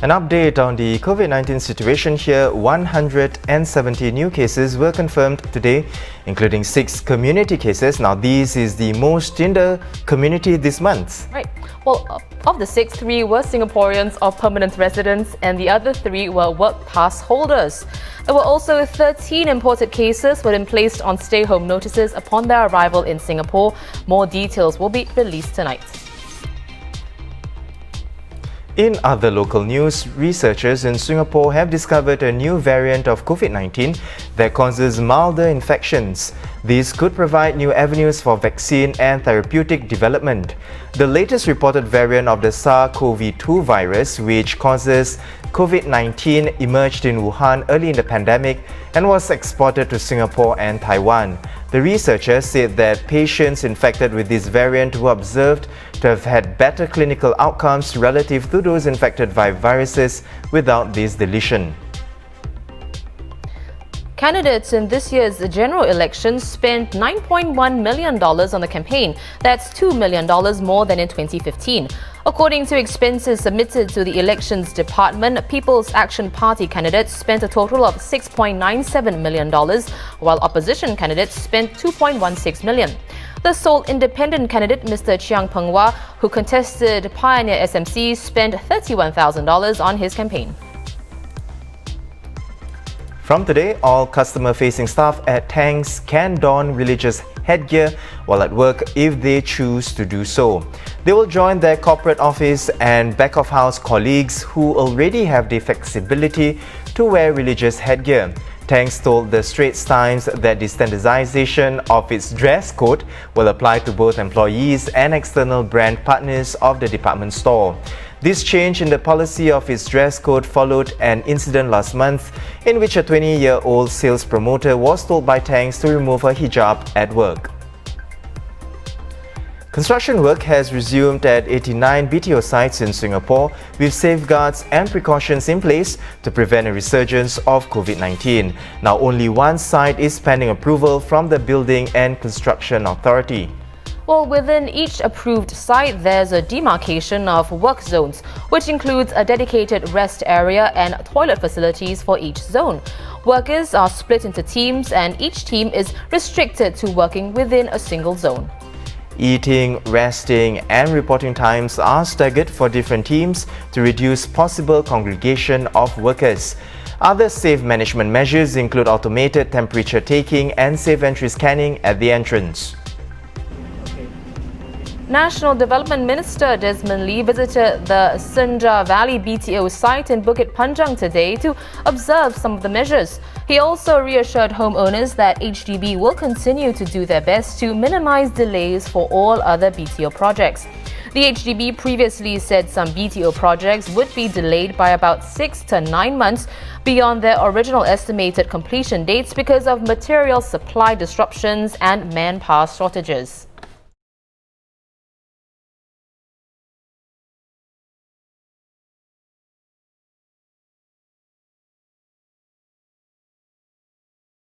An update on the COVID-19 situation here. 170 new cases were confirmed today, including 6 community cases. Now, this is the most in the community this month. Right. Well, of the 6, 3 were Singaporeans or permanent residents, and the other 3 were work pass holders. There were also 13 imported cases who had been placed on stay-home notices upon their arrival in Singapore. More details will be released tonight. In other local news, researchers in Singapore have discovered a new variant of COVID-19 that causes milder infections. These could provide new avenues for vaccine and therapeutic development. The latest reported variant of the SARS-CoV-2 virus, which causes COVID-19, emerged in Wuhan early in the pandemic and was exported to Singapore and Taiwan. The researchers said that patients infected with this variant were observed to have had better clinical outcomes relative to those infected by viruses without this deletion. Candidates in this year's general election spent $9.1 million on the campaign. That's $2 million more than in 2015. According to expenses submitted to the Elections Department, People's Action Party candidates spent a total of $6.97 million, while opposition candidates spent $2.16 million. The sole independent candidate, Mr. Chiang Peng-Wah, who contested Pioneer SMC, spent $31,000 on his campaign. From today, all customer-facing staff at Tangs can don religious headgear while at work if they choose to do so. They will join their corporate office and back-of-house colleagues who already have the flexibility to wear religious headgear. Tangs told the Straits Times that the standardization of its dress code will apply to both employees and external brand partners of the department store. This change in the policy of its dress code followed an incident last month in which a 20-year-old sales promoter was told by Tangs to remove her hijab at work. Construction work has resumed at 89 BTO sites in Singapore with safeguards and precautions in place to prevent a resurgence of COVID-19. Now, only one site is pending approval from the Building and Construction Authority. Well, within each approved site, there's a demarcation of work zones, which includes a dedicated rest area and toilet facilities for each zone. Workers are split into teams, and each team is restricted to working within a single zone. Eating, resting and reporting times are staggered for different teams to reduce possible congregation of workers. Other safe management measures include automated temperature taking and safe entry scanning at the entrance. National Development Minister Desmond Lee visited the Senja Valley BTO site in Bukit Panjang today to observe some of the measures. He also reassured homeowners that HDB will continue to do their best to minimize delays for all other BTO projects. The HDB previously said some BTO projects would be delayed by about 6 to 9 months beyond their original estimated completion dates because of material supply disruptions and manpower shortages.